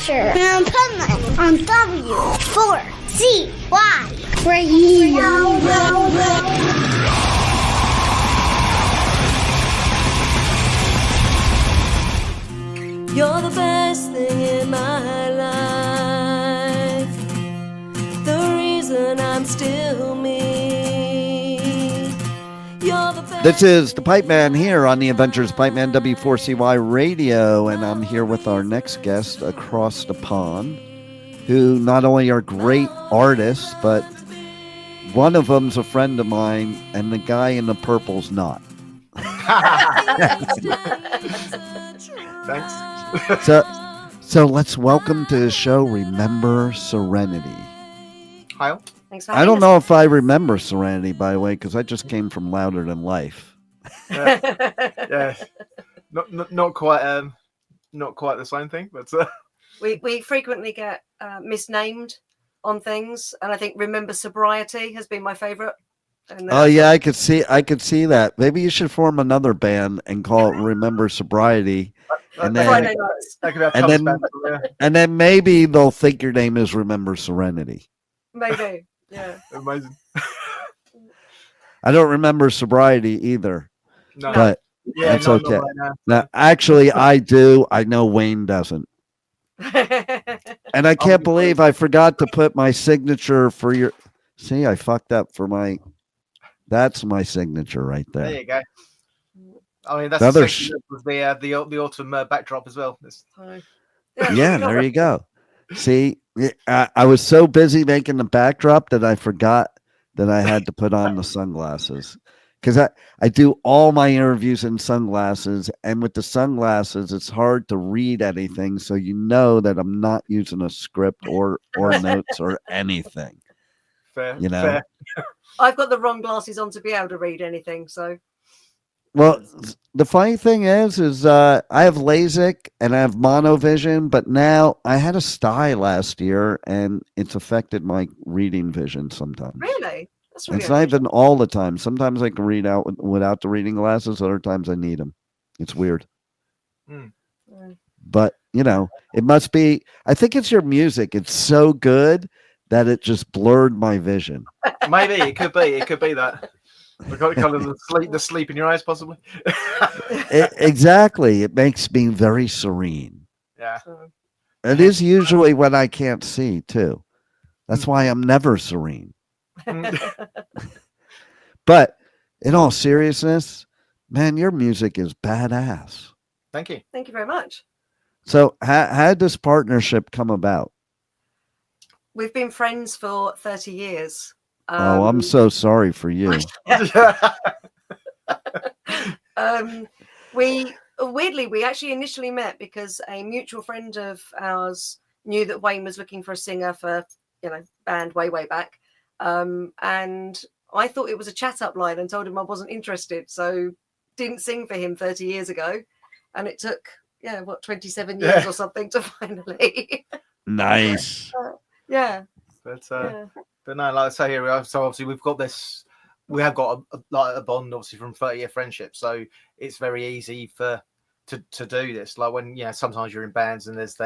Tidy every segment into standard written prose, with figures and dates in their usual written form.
Adventure in Pipeman on W4CY Radio. You're the best thing in my life, the reason I'm still me. You're the best. This is the Pipeman here on the Adventures Pipeman W4CY Radio, and I'm here with our next guest across the pond, who not only are great artists, but one of them's a friend of mine, and the guy in the purple's not. Thanks. So let's welcome to the show, Remember Serenity. Hi. Thanks for I having don't us. know if I remember Serenity, by the way, because I just came from Louder Than Life. Yeah. Not quite the same thing, but We frequently get misnamed on things, and I think Remember Sobriety has been my favourite. Oh yeah, I could see that. Maybe you should form another band and call it Remember Sobriety, and Friday nights. and then maybe they'll think your name is Remember Serenity. Maybe, yeah. Amazing. I don't remember Sobriety either, No. but Yeah, that's not okay. right now. Now, actually, I do. I know Wayne doesn't, and I can't believe I forgot to put my signature for your. See, I fucked up for my. That's my signature right there. There you go. I mean, that's The other the autumn backdrop as well. Yeah, there you go. See, I was so busy making the backdrop that I forgot that I had to put on the sunglasses, because I do all my interviews in sunglasses, and with the sunglasses, it's hard to read anything. So you know that I'm not using a script or notes or anything. Fair. You know? Fair. I've got the wrong glasses on to be able to read anything, so. Well, the funny thing is I have LASIK and I have monovision, but now I had a sty last year and it's affected my reading vision sometimes. Really? That's really It's not even all the time. Sometimes I can read out without the reading glasses. Other times I need them. It's weird. Mm. But, you know, it must be, I think it's your music. It's so good that it just blurred my vision. Maybe it could be. It could be that. We've got kind of the sleep in your eyes, possibly. Exactly. It makes me very serene. Yeah. It is usually when I can't see, too. That's why I'm never serene. But in all seriousness, man, your music is badass. Thank you. Thank you very much. So how did this partnership come about? We've been friends for 30 years. I'm so sorry for you. We actually initially met because a mutual friend of ours knew that Wayne was looking for a singer for, band way back. And I thought it was a chat up line and told him I wasn't interested. So didn't sing for him 30 years ago. And it took, 27 years or something to finally. Nice. Yeah. But no, like I say here, so obviously we have got a bond, obviously, from 30-year friendship. So it's very easy to do this. Like when sometimes you're in bands and there's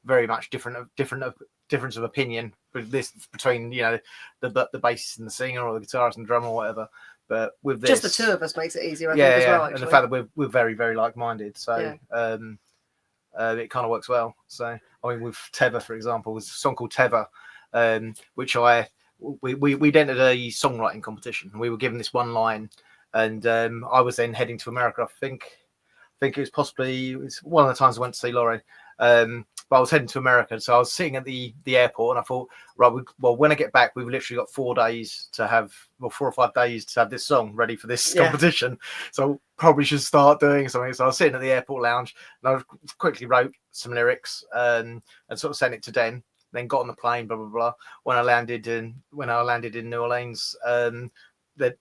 very much difference of opinion with this between the bassist and the singer or the guitarist and the drummer or whatever. But with this, just the two of us makes it easier. I think, as well. Actually. And the fact that we're very very like-minded, so it kind of works well. So I mean, with Teva, for example, there's a song called Teva, which we'd entered a songwriting competition, and we were given this one line, and I was then heading to America. I think it was one of the times I went to see Lauren, but I was heading to America, so I was sitting at the airport, and I thought, right, when I get back, we've literally got 4 days to have, 4 or 5 days to have this song ready for this competition, so probably should start doing something. So I was sitting at the airport lounge, and I quickly wrote some lyrics and sort of sent it to Den. Then got on the plane, blah blah blah. When I landed in New Orleans, Den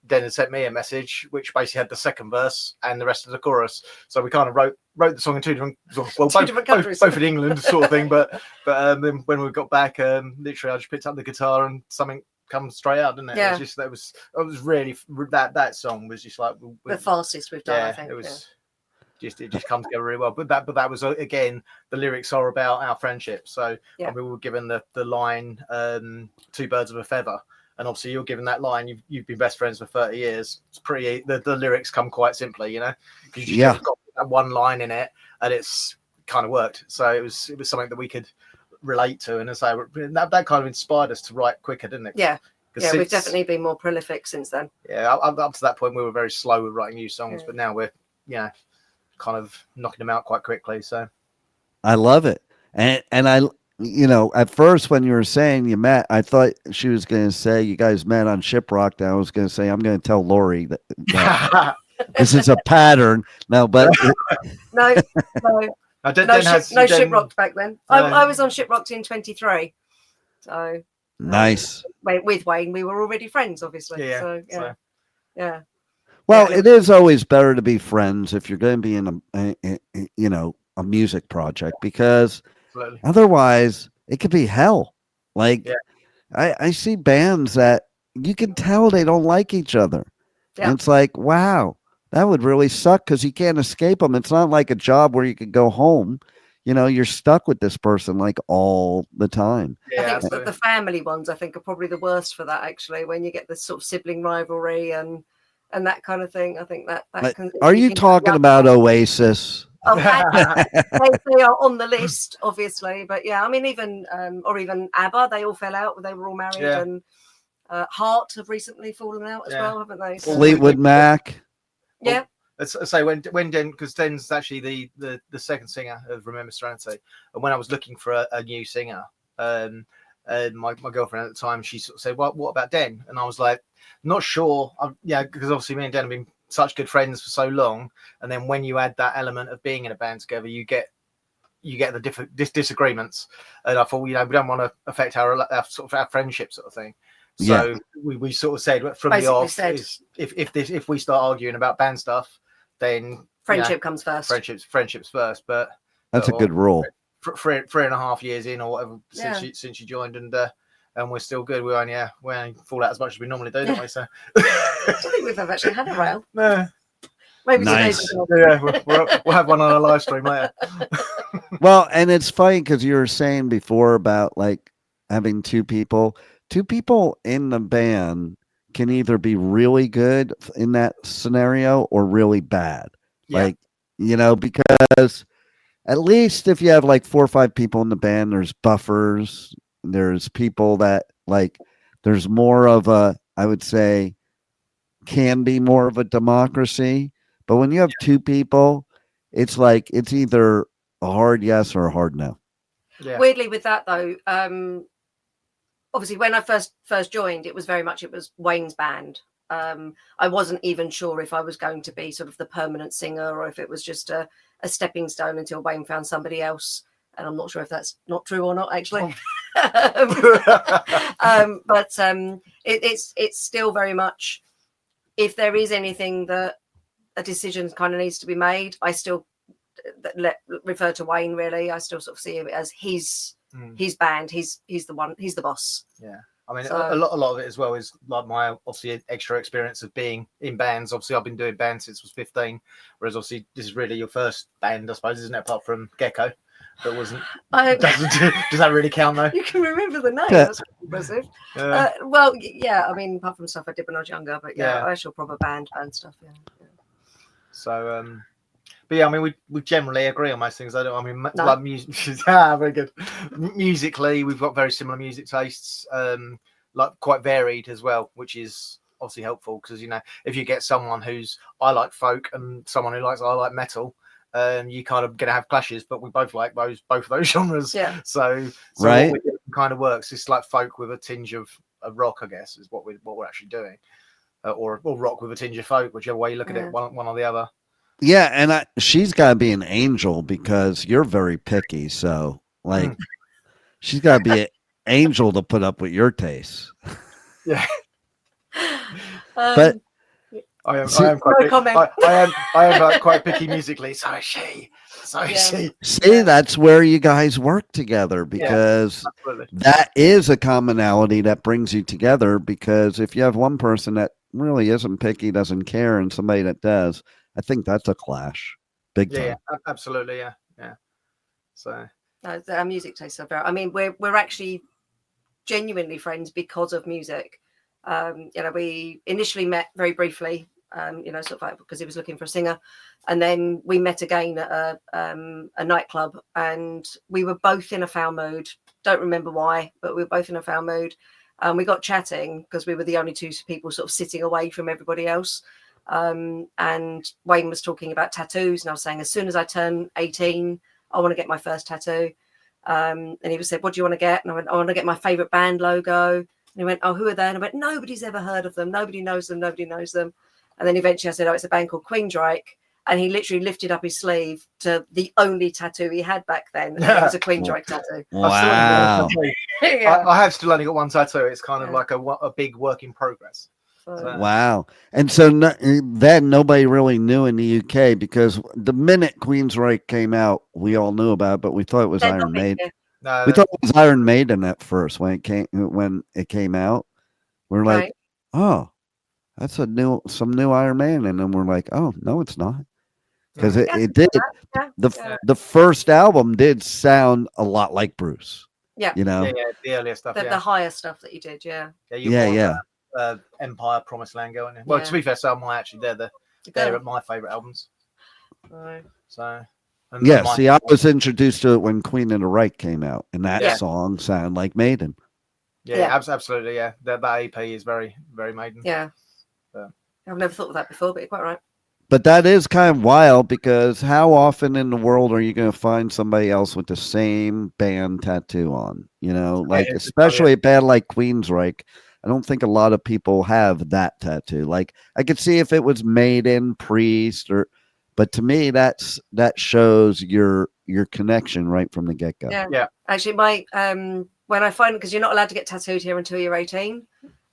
had sent me a message which basically had the second verse and the rest of the chorus. So we kind of wrote the song in two different countries, both in England, sort of thing. But then when we got back, literally I just picked up the guitar and something comes straight out, didn't it? Yeah. It was really that song was just like the fastest we've done. I think. It was. it just comes together really well. But that was again, the lyrics are about our friendship. So Yeah. we were given the line, two birds of a feather. And obviously you're given that line, you've been best friends for 30 years. It's pretty, the lyrics come quite simply, you know, because you just got that one line in it and it's kind of worked. So it was something that we could relate to. And as I that kind of inspired us to write quicker, didn't it? Yeah. Yeah, we've definitely been more prolific since then. Yeah, up to that point, we were very slow with writing new songs, but now we're, kind of knocking them out quite quickly. So I love it. And I, at first when you were saying you met, I thought she was going to say you guys met on Shiprock. And I was going to say, I'm going to tell Lori that this is a pattern. No, but no. No, Shiprocked back then. I was on Shiprocked in 23. So nice. With Wayne, we were already friends, obviously. Yeah. Yeah. Well, it is always better to be friends if you're going to be in a music project, because absolutely. Otherwise it could be hell. Like I see bands that you can tell they don't like each other. Yeah. And it's like, wow, that would really suck because you can't escape them. It's not like a job where you could go home. You're stuck with this person like all the time. I think the family ones, I think, are probably the worst for that, actually, when you get this sort of sibling rivalry and that kind of thing. I think that can. Are you talking about Oasis? Oh, they are on the list, obviously, but yeah, I mean, even ABBA, they all fell out. They were all married, and Heart have recently fallen out as well, haven't they? So, Fleetwood Mac. Yeah. Let's say when Den, because Den's actually the second singer of Remember Serenity, and when I was looking for a new singer, and my girlfriend at the time, she sort of said, "What about Den?" And I was like, "Not sure." Because obviously me and Den have been such good friends for so long, and then when you add that element of being in a band together, you get the different disagreements, and I thought, we don't want to affect our sort of our friendship sort of thing. So we sort of said from the off, if we start arguing about band stuff, then friendship comes first. Friendships first. But that's a good rule. 3.5 years in or whatever since you joined, and we're still good. We only fall out as much as we normally do, don't we? So I don't think we've ever actually had a rail. No. Maybe nice. Yeah, we'll have one on a live stream later. Well, and it's funny because you were saying before about like having two people in the band can either be really good in that scenario or really bad. Yeah. Like, because at least if you have like 4 or 5 people in the band, there's buffers, there's people that like, there's more of a, I would say, can be more of a democracy. But when you have 2 people, it's like, it's either a hard yes or a hard no. Yeah. Weirdly with that though, obviously when I first joined, it was Wayne's band. I wasn't even sure if I was going to be sort of the permanent singer or if it was just a stepping stone until Wayne found somebody else. And I'm not sure if that's not true or not, actually. But it's still very much, if there is anything that a decision kind of needs to be made, I still refer to Wayne, really. I still sort of see him as his band. He's the one, he's the boss. Yeah. I mean, a lot of it as well is like my obviously extra experience of being in bands. Obviously, I've been doing bands since I was 15, whereas obviously this is really your first band, I suppose, isn't it? Apart from Gecko, that wasn't. Does that really count though? You can remember the name. That's impressive. Well, yeah. I mean, apart from stuff I did when I was younger, but actual proper band stuff. Yeah. So, but yeah, I mean, we generally agree on most things. Like music. Very good. Musically, we've got very similar music tastes, like quite varied as well, which is obviously helpful because if you get someone I like folk and someone who I like metal, you kind of gonna have clashes. But we both like both of those genres. Yeah. So right. What we do kind of works. It's like folk with a tinge of rock, I guess, is what we're actually doing, or rock with a tinge of folk, whichever way you look at it, one or the other. Yeah, and she's got to be an angel because you're very picky. So, like, she's got to be an angel to put up with your tastes. Yeah, but I am quite picky musically. So is she. See, that's where you guys work together because that is a commonality that brings you together. Because if you have one person that really isn't picky, doesn't care, and somebody that does, I think that's a clash. big time. Yeah, absolutely, yeah. So our music tastes are very. I mean, we're actually genuinely friends because of music. We initially met very briefly. Sort of like because he was looking for a singer, and then we met again at a nightclub, and we were both in a foul mood. Don't remember why, but we were both in a foul mood. We got chatting because we were the only two people sort of sitting away from everybody else. And Wayne was talking about tattoos, and I was saying, as soon as I turn 18, I want to get my first tattoo. And he said, what do you want to get? And I went, I want to get my favorite band logo. And he went, oh, who are they? And I went, nobody's ever heard of them. Nobody knows them. And then eventually I said, oh, it's a band called Queensryche. And he literally lifted up his sleeve to the only tattoo he had back then. And it was a Queensryche tattoo. Wow. I have still only got one tattoo. It's kind of like a big work in progress. So. Wow. And so then nobody really knew in the UK, because the minute Queensryche came out, we all knew about it, but we thought it was Iron Maiden. No, we thought it was Iron Maiden at first when it came out. We're like, oh, that's some new Iron Maiden. And then we're like, oh, no, it's not. Because it did. The first album did sound a lot like Bruce. Yeah. You know? Yeah, the earlier stuff. The higher stuff that you did, yeah. Yeah. Empire, Promised Land going in. Well, to be fair, so am I actually. They're my favourite albums. Right. So. See, I was introduced to it when Queen of the Reich came out, and that song sounded like Maiden. Yeah, absolutely. Yeah, that EP is very, very Maiden. Yeah. I've never thought of that before, but you're quite right. But that is kind of wild, because how often in the world are you going to find somebody else with the same band tattoo on? You know, like especially a band like Queensryche. I don't think a lot of people have that tattoo. Like, I could see if it was Maiden, Priest, but to me, that shows your connection right from the get go. Yeah. Actually, when I find, because you're not allowed to get tattooed here until you're 18.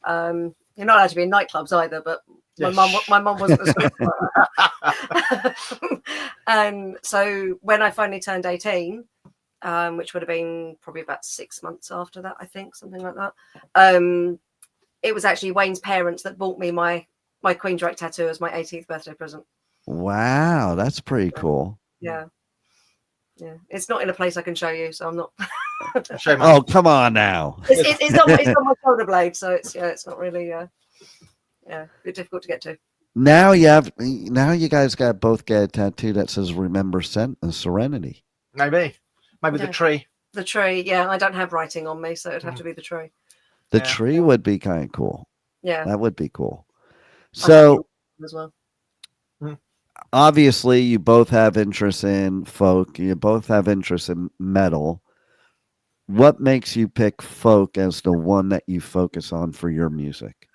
You're not allowed to be in nightclubs either, but my mum wasn't as good. And so when I finally turned 18, which would have been probably about 6 months after that, I think, something like that. It was actually Wayne's parents that bought me my Queensryche tattoo as my 18th birthday present. Wow, that's pretty cool. Yeah. It's not in a place I can show you, so I'm not. Oh, come on now. It's not my shoulder blade, so it's not really a bit difficult to get to. Now you guys both get a tattoo that says "Remember Serenity." Maybe the tree. The tree, yeah. I don't have writing on me, so it'd have to be the tree. The tree would be kind of cool. Yeah, that would be cool. So, as well. Obviously, you both have interest in folk. You both have interest in metal. What makes you pick folk as the one that you focus on for your music?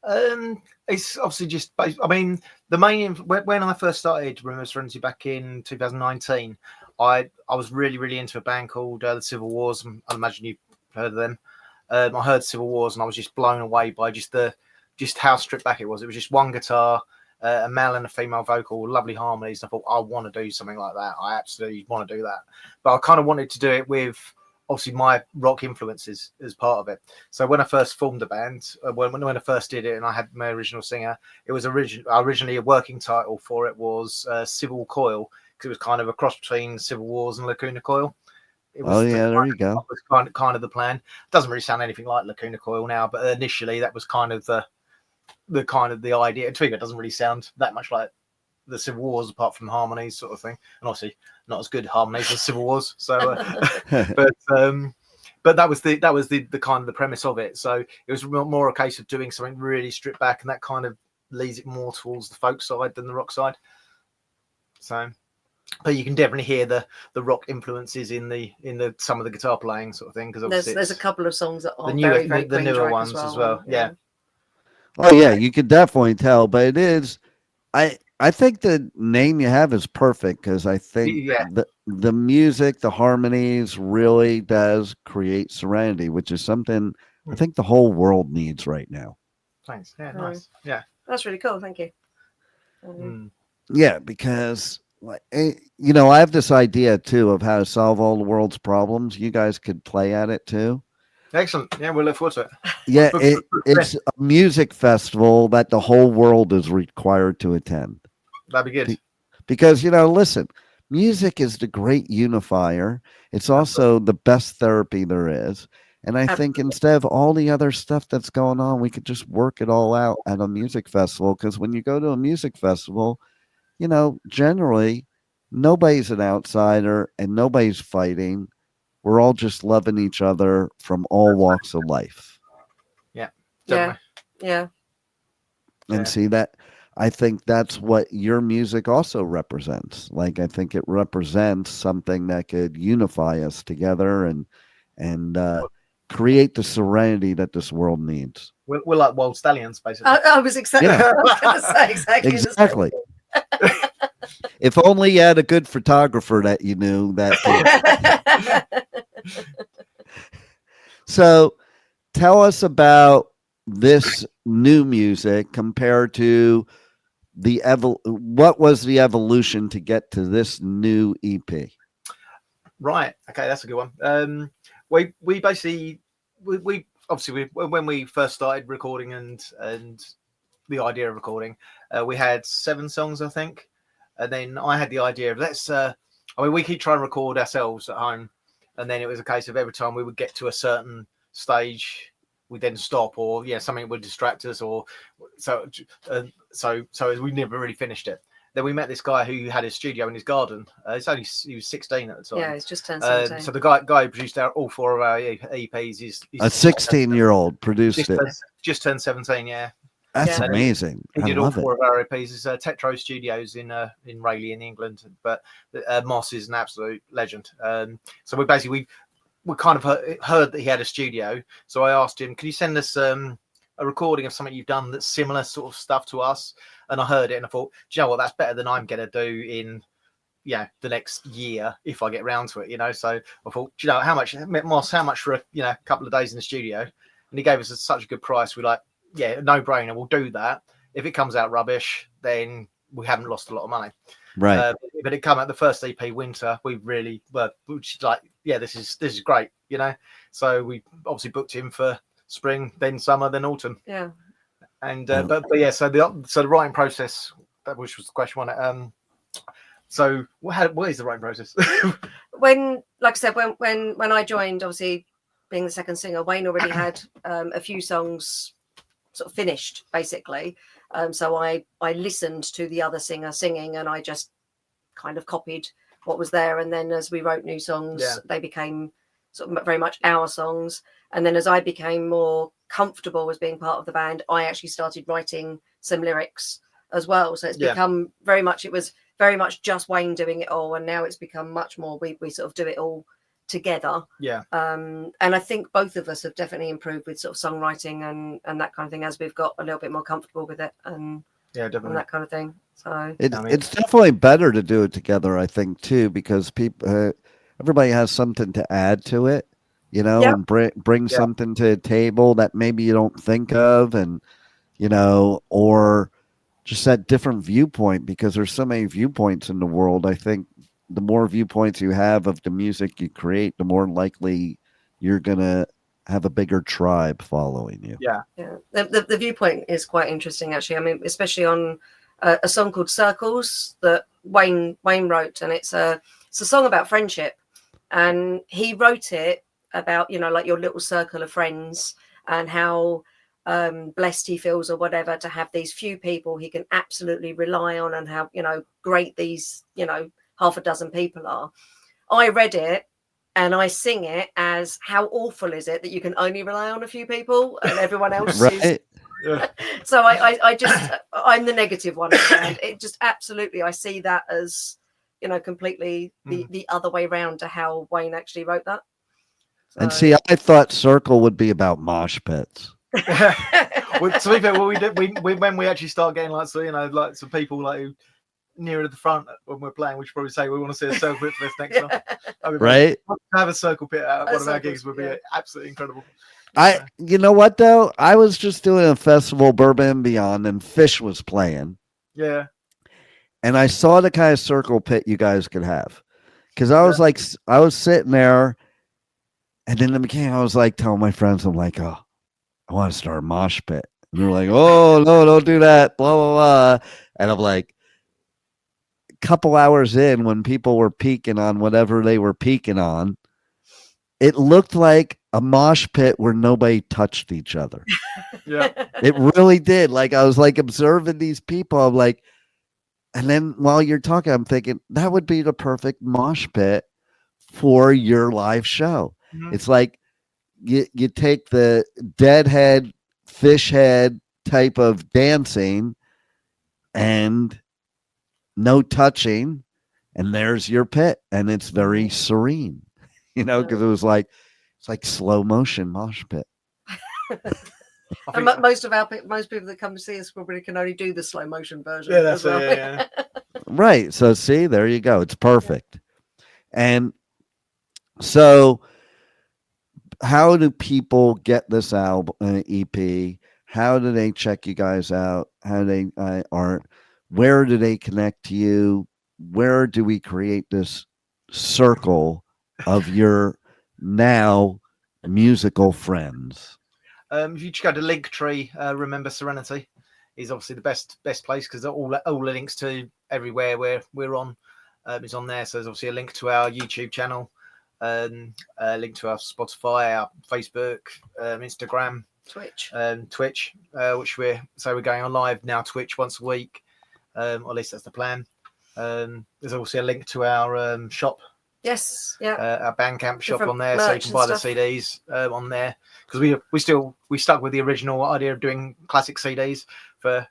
It's obviously just. I mean, the main when I first started Remember Serenity back in 2019, I was really, really into a band called the Civil Wars. I imagine you've heard of them. I heard Civil Wars, and I was just blown away by just how stripped back it was. It was just one guitar, a male and a female vocal, lovely harmonies. And I thought, I want to do something like that. I absolutely want to do that. But I kind of wanted to do it with obviously my rock influences as part of it. So when I first formed the band, when I first did it, and I had my original singer, it was originally a working title for it was Civil Coil, because it was kind of a cross between Civil Wars and Lacuna Coil. There you go. That was kind of the plan. It doesn't really sound anything like Lacuna Coil now, but initially that was kind of the idea. To me, it doesn't really sound that much like the Civil Wars, apart from harmonies, sort of thing, and obviously not as good harmonies as Civil Wars. So, but that was the kind of the premise of it. So it was more a case of doing something really stripped back, and that kind of leads it more towards the folk side than the rock side. So. But you can definitely hear the rock influences in the some of the guitar playing sort of thing, because there's a couple of songs that are the newer ones as well. Yeah. Oh yeah, you could definitely tell, but it is. I think the name you have is perfect, because I think the music, the harmonies really does create serenity, which is something I think the whole world needs right now. Thanks. Yeah, nice. Yeah, that's really cool. Thank you. Yeah, because. I have this idea too of how to solve all the world's problems. You guys could play at it too. Excellent. Yeah, we'll look forward to it. Yeah, it's a music festival that the whole world is required to attend. That'd be good. because, listen, music is the great unifier. It's also the best therapy there is. And I think instead of all the other stuff that's going on, we could just work it all out at a music festival. Because when you go to a music festival, generally nobody's an outsider and nobody's fighting. We're all just loving each other from all walks of life. Yeah. Yeah. Yeah. And see that, I think that's what your music also represents. Like, I think it represents something that could unify us together and create the serenity that this world needs. We're like wild stallions, basically. I was exactly. I was going to say exactly. Exactly. If only you had a good photographer that you knew that. So, tell us about this new music compared to what was the evolution to get to this new EP? Right. Okay, that's a good one. We basically we obviously when we first started recording and the idea of recording, we had 7 songs, I think, and then I had the idea of we keep trying to record ourselves at home, and then it was a case of every time we would get to a certain stage, we then stop, or something would distract us, or so we never really finished it. Then we met this guy who had his studio in his garden. He was 16 at the time. Yeah, he's just turned 17. So the guy who produced all 4 of our EPs. He's a 16-year-old produced it. Just turned 17. Yeah, that's amazing. He did all 4 of our EPs. It's Tetro Studios in Rayleigh in England. But Moss is an absolute legend. So we kind of heard that he had a studio. So I asked him, "Can you send us a recording of something you've done that's similar sort of stuff to us?" And I heard it and I thought, do you know what, that's better than I'm going to do in the next year if I get round to it, So I thought, do you know, how much for a couple of days in the studio? And he gave us such a good price. We're like, yeah, no brainer, we'll do that. If it comes out rubbish, then we haven't lost a lot of money. Right. But it came out the first EP, Winter. We really were like, yeah, this is great, So we obviously booked him for spring, then summer, then autumn. Yeah. And but yeah, so the writing process, which was the question, wasn't it? So what is the writing process? When I joined, obviously being the second singer, Wayne already had a few songs sort of finished, basically. So I listened to the other singer singing, and I just kind of copied what was there. And then as we wrote new songs, they became sort of very much our songs. And then as I became more comfortable as being part of the band, I actually started writing some lyrics as well. So it's become it was very much just Wayne doing it all, and now it's become much more we sort of do it all together. And I think both of us have definitely improved with sort of songwriting and that kind of thing as we've got a little bit more comfortable with it and definitely. and that kind of thing. So it's definitely better to do it together, I think, too, because everybody has something to add to it, and bring something to the table that maybe you don't think of, and or just that different viewpoint, because there's so many viewpoints in the world. I think the more viewpoints you have of the music you create, the more likely you're gonna have a bigger tribe following you. The viewpoint is quite interesting, actually. I mean, especially on a song called Circles that Wayne wrote, and it's a song about friendship, and he wrote it about like your little circle of friends and how blessed he feels or whatever to have these few people he can absolutely rely on, and how great these half a dozen people are. I read it and I sing it as, how awful is it that you can only rely on a few people and everyone else is so I'm the negative one, and it just absolutely, I see that as completely the other way around to how Wayne actually wrote that. So. And see, I thought Circle would be about mosh pits. Well, to be fair, what we did, when we actually start getting like some people like who nearer to the front when we're playing, we should probably say we want to see a circle pit for this next time. Right? Have a circle pit at one of our gigs would be absolutely incredible. You know what though? I was just doing a festival, Bourbon and Beyond, and Fish was playing. Yeah. And I saw the kind of circle pit you guys could have, because I was I was sitting there, and in the beginning, I was like telling my friends, I'm like, oh, I want to start a mosh pit. And they're like, oh no, don't do that, blah blah blah. And I'm like, couple hours in, when people were peaking on whatever they were peaking on, it looked like a mosh pit where nobody touched each other. Yeah. It really did. Like, I was like observing these people. I'm like, and then while you're talking, I'm thinking that would be the perfect mosh pit for your live show. Mhm. It's like you take the deadhead, fish head type of dancing and no touching, and there's your pit, and it's very serene, because it was like, it's like slow motion mosh pit. And most people that come to see us probably can only do the slow motion version. Yeah, that's as well. it. Yeah. Right. So see, there you go. It's perfect. And so how do people get this album EP? How do they check you guys out? How do they art? Where do they connect to you? Where do we create this circle of your now musical friends? If you just go to Linktree, remember Serenity is obviously the best place, because all the links to everywhere where we're on is on there. So there's obviously a link to our YouTube channel, a link to our Spotify, our Facebook, Instagram, Twitch, which we're going on live now, Twitch once a week, or at least that's the plan. There's also a link to our shop. Yes, yeah. Our Bandcamp shop Different on there, so you can buy the CDs on there, because we stuck with the original idea of doing classic CDs for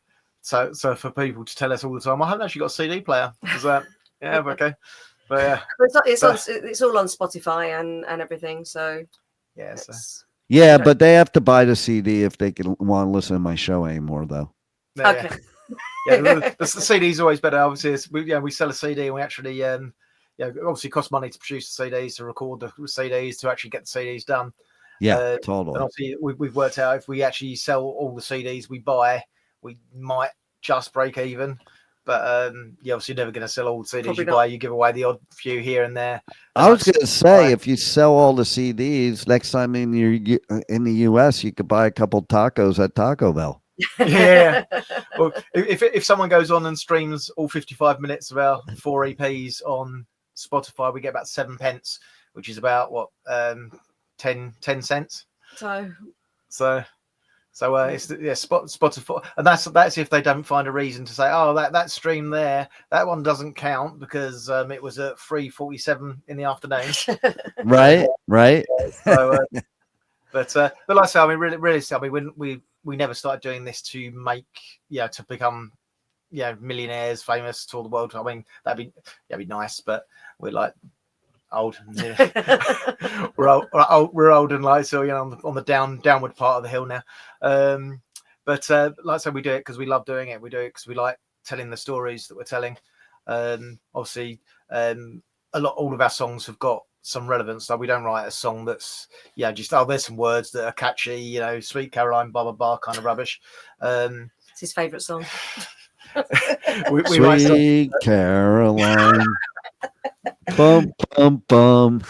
people to tell us all the time, I haven't actually got a CD player. Is that okay? But yeah, it's all on Spotify and everything. So yeah, but they have to buy the CD if they want to listen to my show anymore, though. Okay. The CD is always better. Obviously, we sell a CD, and we actually obviously it costs money to produce the CDs, to record the CDs, to actually get the CDs done. Yeah, totally. And obviously, we've worked out if we actually sell all the CDs we buy, we might just break even. But obviously, you're never going to sell all the CDs you buy. You give away the odd few here and there. I was going to say, if you sell all the CDs, next time in the US, you could buy a couple tacos at Taco Bell. Yeah. Well, if someone goes on and streams all 55 minutes of our 4 EPs on Spotify, we get about 7 pence, which is about 10 cents. So it's Spotify, and that's if they don't find a reason to say, oh, that stream there, that one doesn't count because it was at 3:47 in the afternoon. Right. So, but like I say, I mean, really, we never started doing this to make to become millionaires, famous to all the world. I mean, that'd be nice, but we're like old. We're old and like, so on the downward part of the hill now. But like I said, we do it because we love doing it. We do it because we like telling the stories that we're telling. Obviously, all of our songs have got some relevance. So we don't write a song that's just there's some words that are catchy, Sweet Caroline, blah blah blah, kind of rubbish. It's his favourite song. Sweet Caroline. Bum bum bum.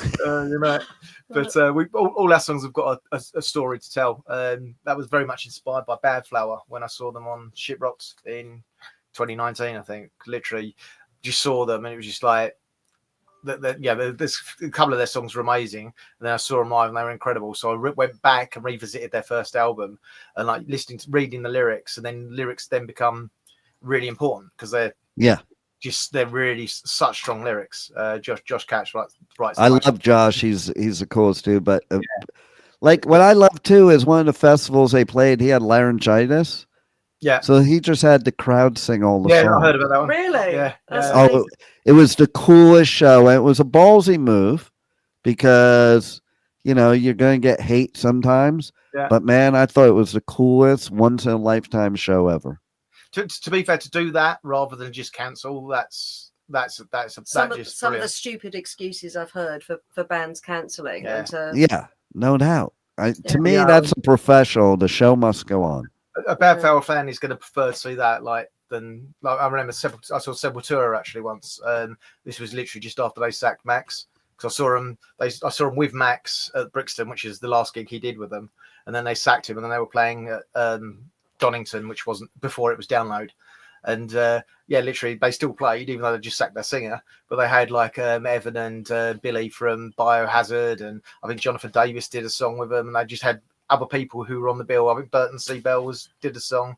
But all our songs have got a story to tell. That was very much inspired by Bad Flower when I saw them on Shiprocked in 2019. I think literally just saw them, and it was just like there's a couple of their songs were amazing, and then I saw them live and they were incredible. So I went back and revisited their first album, and like reading the lyrics, and then lyrics then become really important because they're really such strong lyrics. Josh Catch writes. I love Josh. He's the coolest too. But like what I love too is one of the festivals they played, he had laryngitis. Yeah. So he just had the crowd sing all the songs. Yeah, I heard about that one. Really? Yeah. It was the coolest show, and it was a ballsy move because you're going to get hate sometimes. Yeah. But man, I thought it was the coolest once in a lifetime show ever. To be fair, to do that rather than just cancel, that's some of the stupid excuses I've heard for bands cancelling. Yeah, no doubt. To me, that's a professional. The show must go on. A Bad Flower fan is going to prefer to see that than I remember I saw Sepultura actually once. This was literally just after they sacked Max, because I saw him with Max at Brixton, which is the last gig he did with them, and then they sacked him, and then they were playing at Donington, which wasn't before it was Download, And literally they still played, even though they just sacked their singer. But they had like Evan and Billy from Biohazard, and I think Jonathan Davis did a song with them, and they just had other people who were on the bill. I think Burton C. Bell did a song,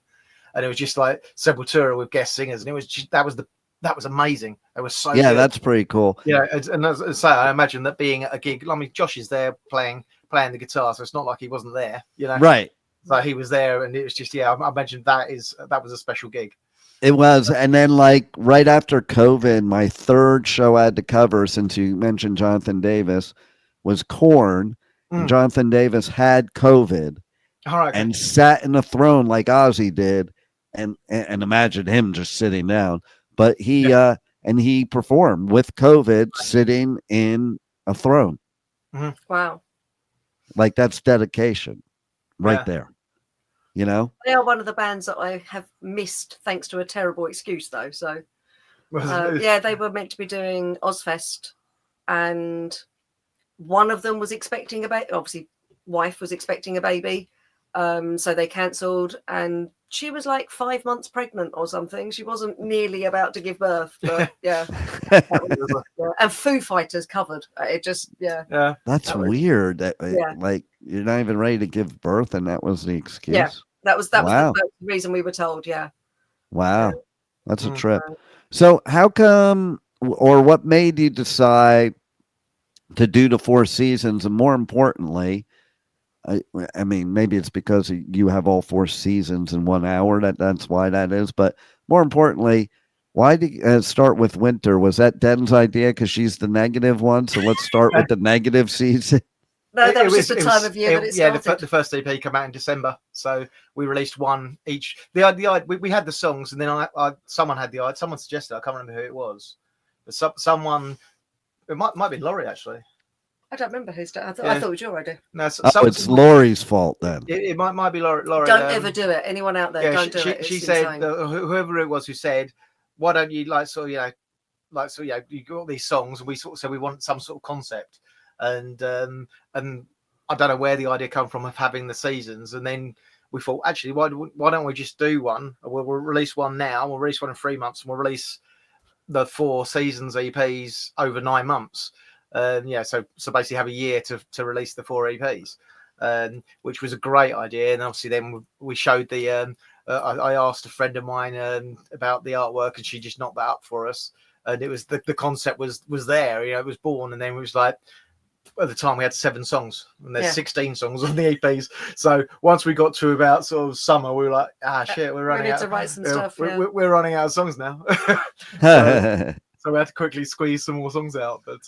and it was just like Sepultura with guest singers, and it was just that was amazing. It was so good. That's pretty cool. Yeah, and as I say, I imagine that being at a gig, I mean, Josh is there playing the guitar, so it's not like he wasn't there, Right. So he was there, and it was just I imagine that was a special gig. It was. And then like right after COVID, my third show I had to cover, since you mentioned Jonathan Davis, was Korn. And Jonathan Davis had COVID and sat in a throne like Ozzy did, and imagine him just sitting down. But he and he performed with COVID sitting in a throne. Wow. Like that's dedication right there. You know? They are one of the bands that I have missed thanks to a terrible excuse, though. So, they were meant to be doing Ozfest, and one of them was expecting a baby. Obviously, wife was expecting a baby, so they cancelled, and she was like 5 months pregnant or something. She wasn't nearly about to give birth, but and Foo Fighters covered. It just That's weird. Like you're not even ready to give birth, and that was the excuse. Yeah, that was the reason we were told. Yeah. Wow, that's a trip. So how come, or what made you decide to do the Four Seasons, and more importantly, I mean, maybe it's because you have all 4 seasons in 1 hour. That's why that is. But more importantly, why did you start with winter? Was that Den's idea because she's the negative one? So let's start with the negative season. No, that was just the time of year that it started. The first EP came out in December, so we released one each. We had the songs, and then someone had the idea. Someone suggested, I can't remember who it was, but someone, it might be Laurie actually. I don't remember who started. I thought it was your idea. No, it's Laurie's fault then. It might be Laurie. Don't ever do it. Anyone out there, don't do it. She said, whoever it was who said, why don't you you got all these songs, and we want some sort of concept. And I don't know where the idea came from of having the seasons, and then we thought, actually, why don't we just do one? We'll release one now. We'll release one in 3 months, and we'll release the 4 seasons EPs over 9 months. So basically have a year to release the 4 EPs, which was a great idea. And obviously, then we showed the. I asked a friend of mine about the artwork, and she just knocked that up for us. And it was the concept was there. It was born, and then it was like. At the time we had 7 songs, and there's 16 songs on the EPs. So once we got to about sort of summer, we were like, shit, we're running out. To write some stuff. We're running out of songs now. so we had to quickly squeeze some more songs out. But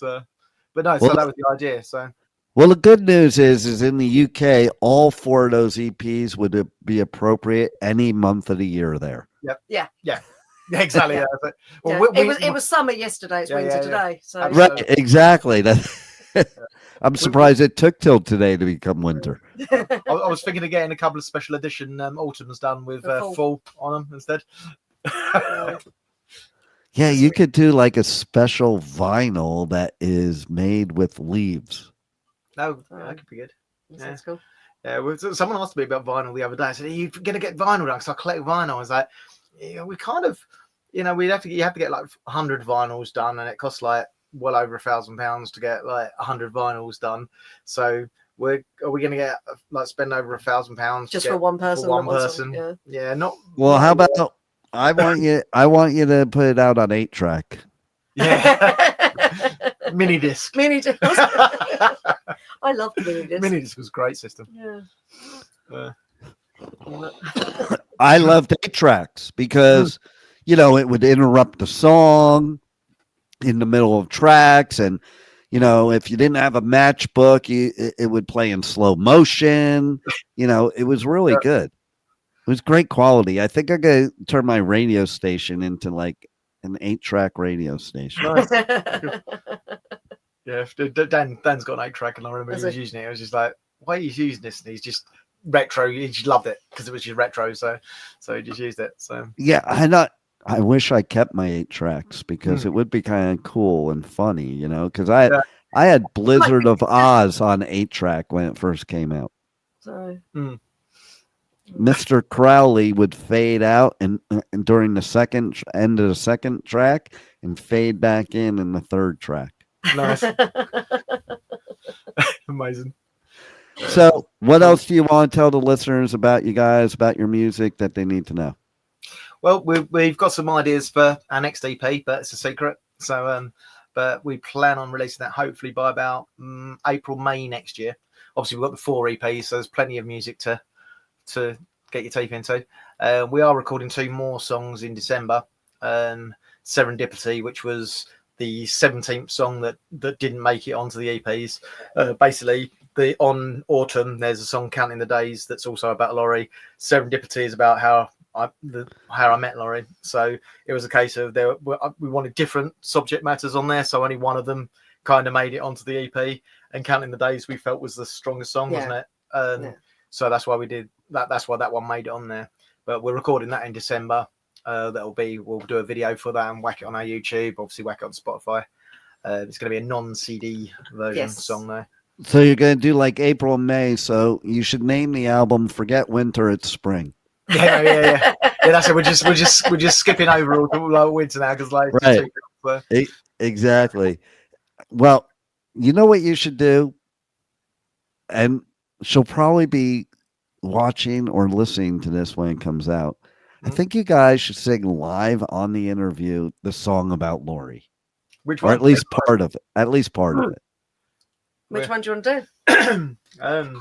no, so that was the idea. So. Well, the good news is in the UK, all 4 of those EPs would be appropriate any month of the year there. Yep. Yeah. Exactly. Well, it was summer yesterday. It's winter today. So. Right. Exactly. I'm surprised it took till today to become winter. I was thinking of getting a couple of special edition autumns done with fall on them instead. Yeah, you could do like a special vinyl that is made with leaves. No, that could be good. That's cool. Yeah, someone asked me about vinyl the other day. I said, "Are you going to get vinyl done?" Because I collect vinyl. I was like, we kind of, you have to get like 100 vinyls done, and it costs like well over £1,000 to get like 100 vinyls done. So are we going to get like spend over £1,000 just for one person? For one person, yeah. Not well. How about I want you to put it out on 8-track. Yeah, mini disc. I love the mini disc. Mini disc was a great system. Yeah. I loved 8-tracks because it would interrupt the song in the middle of tracks, and if you didn't have a matchbook, it would play in slow motion. It was really good. It was great quality. I think I gotta turn my radio station into like an 8-track radio station. Nice. Yeah, Dan's got an 8-track, and I remember he was using it. I was just like, why are you using this? And he's just retro. He just loved it because it was just retro. So he just used it. So yeah, I wish I kept my 8-tracks because it would be kind of cool and funny, because I had Blizzard of Oz on 8-track when it first came out. So Mr. Crowley would fade out and during the end of the second track and fade back in the third track. Nice. Amazing. So what else do you want to tell the listeners about you guys, about your music that they need to know? Well, we've got some ideas for our next EP, but it's a secret. So, but we plan on releasing that hopefully by about April, May next year. Obviously, we've got the 4 EPs, so there's plenty of music to get your teeth into. We are recording 2 more songs in December. Serendipity, which was the 17th song that didn't make it onto the EPs. Basically, on Autumn, there's a song Counting the Days that's also about Laurie. Serendipity is about how I met Laurie. So it was a case of we wanted different subject matters on there, so only one of them kind of made it onto the EP. And Counting the Days we felt was the strongest song, wasn't it? So that's why we did that. That's why that one made it on there. But we're recording that in December. We'll do a video for that and whack it on our YouTube. Obviously, whack it on Spotify. It's going to be a non-CD version song there. So you're going to do like April and May. So you should name the album "Forget Winter, It's Spring." Yeah. That's it. We're just skipping over all winter now because like right. Exactly. Well, you know what you should do, and she'll probably be watching or listening to this when it comes out. I think you guys should sing live on the interview the song about Laurie. Which one? Or at least part of it. At least part of it. Which one do you want to do?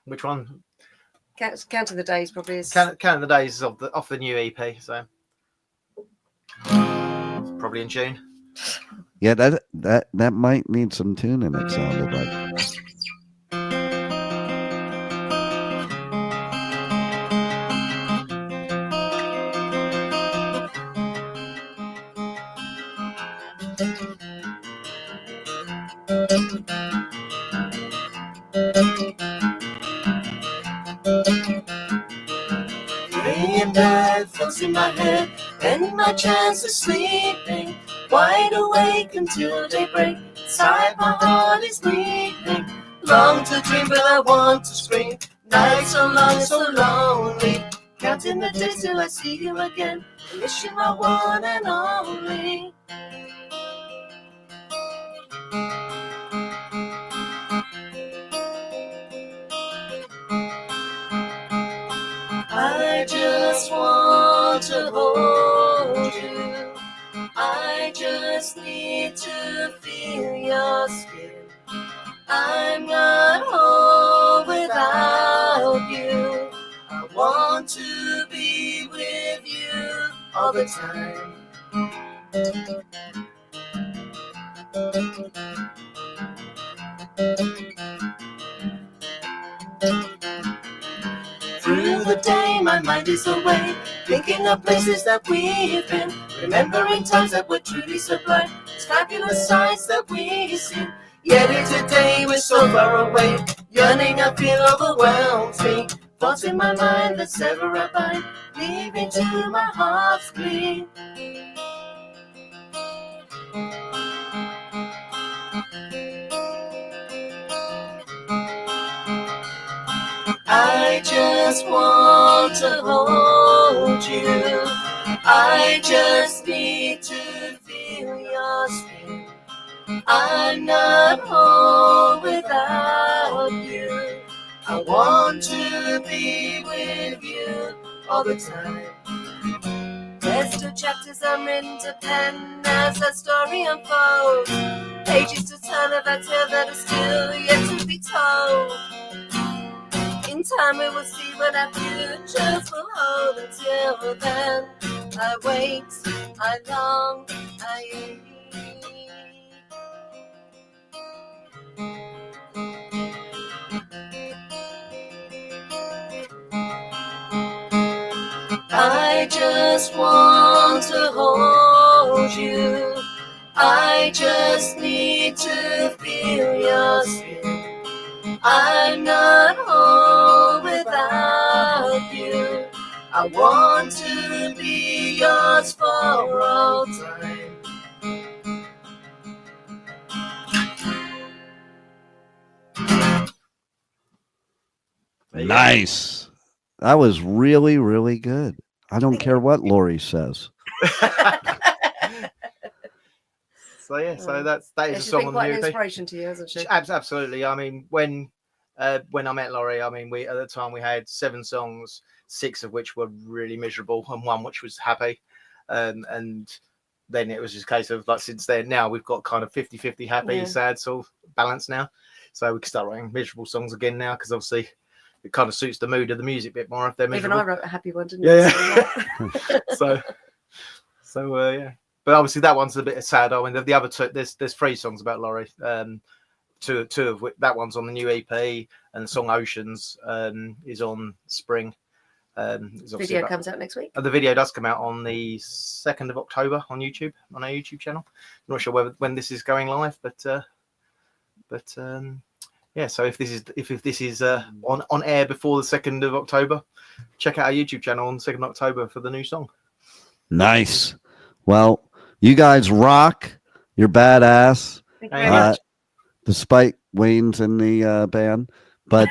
Which one? Counting the Days probably is. Counting the Days is off the new EP, so probably in June. Yeah, that might need some tuning. It sounded like. Thoughts in my head and my chance of sleeping, wide awake until daybreak. Inside my heart is bleeding. Long to dream, but I want to scream. Night so long, so lonely. Counting the days till I see you again. Miss you, my one and only. I just want to hold you. I just need to feel your skin. I'm not home without you. I want to be with you all the time. Through the day my mind is away, thinking of places that we've been, remembering times that were truly sublime, fabulous sights that we've seen. Yet today we're so far away, yearning I feel overwhelms me. Thoughts in my mind that sever our bind, leaving to my heart's bleed. I just want to hold you. I just need to feel your skin. I'm not home without you. I want to be with you all the time. There's 2 chapters I'm written to pen as that story unfolds. Pages to turn of that tale that is still yet to be told. In time we will see what our futures will hold. Until then, I wait, I long, I ache. I just want to hold you. I just need to feel your skin. I'm not home without you. I want to be yours for all time. Nice. That was really, really good. I don't care what Laurie says. So yeah, so that is a She's song been on the quite new an EP. inspiration to you, hasn't she? Absolutely. I mean, when I met Laurie, I mean, at the time we had 7 songs, 6 of which were really miserable, and 1 which was happy. And then it was just a case of like, since then, now we've got kind of 50-50 happy, sad sort of balance now. So we can start writing miserable songs again now, because obviously it kind of suits the mood of the music a bit more if they're miserable. Even I wrote a happy one, didn't I? Yeah. So yeah. But obviously that one's a bit sad. I mean, the other 2, there's 3 songs about Laurie. 2 of which, that one's on the new EP, and the song Oceans is on Spring. Video comes out next week. The video does come out on the 2nd of October on YouTube, on our YouTube channel. I'm not sure when this is going live, but yeah. So if this is on air before the 2nd of October, check out our YouTube channel on the 2nd of October for the new song. Nice. Well, you guys rock. You're badass. Thank you very much. Despite Wayne's in the band, but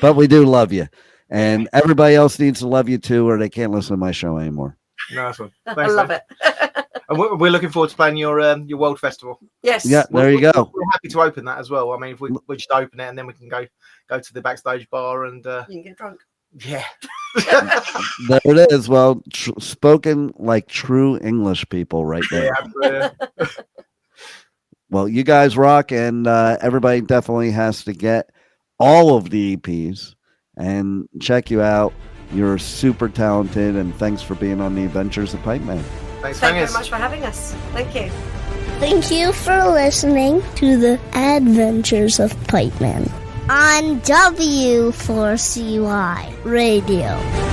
but we do love you, and everybody else needs to love you too, or they can't listen to my show anymore. Nice one. I Thanks, love mate. it. And we're looking forward to playing your World Festival. Yes. Yeah, there you go. We're happy to open that as well. I mean, if we just open it, and then we can go to the backstage bar and You can get drunk. yeah. There it is. Well, spoken like true English people right there. Yeah, Well, you guys rock, and everybody definitely has to get all of the EPs and check you out. You're super talented, and thanks for being on the Adventures of Pipeman. Thanks Thank you very much for having us. Thank you. Thank you for listening to the Adventures of Pipeman on W4CY Radio.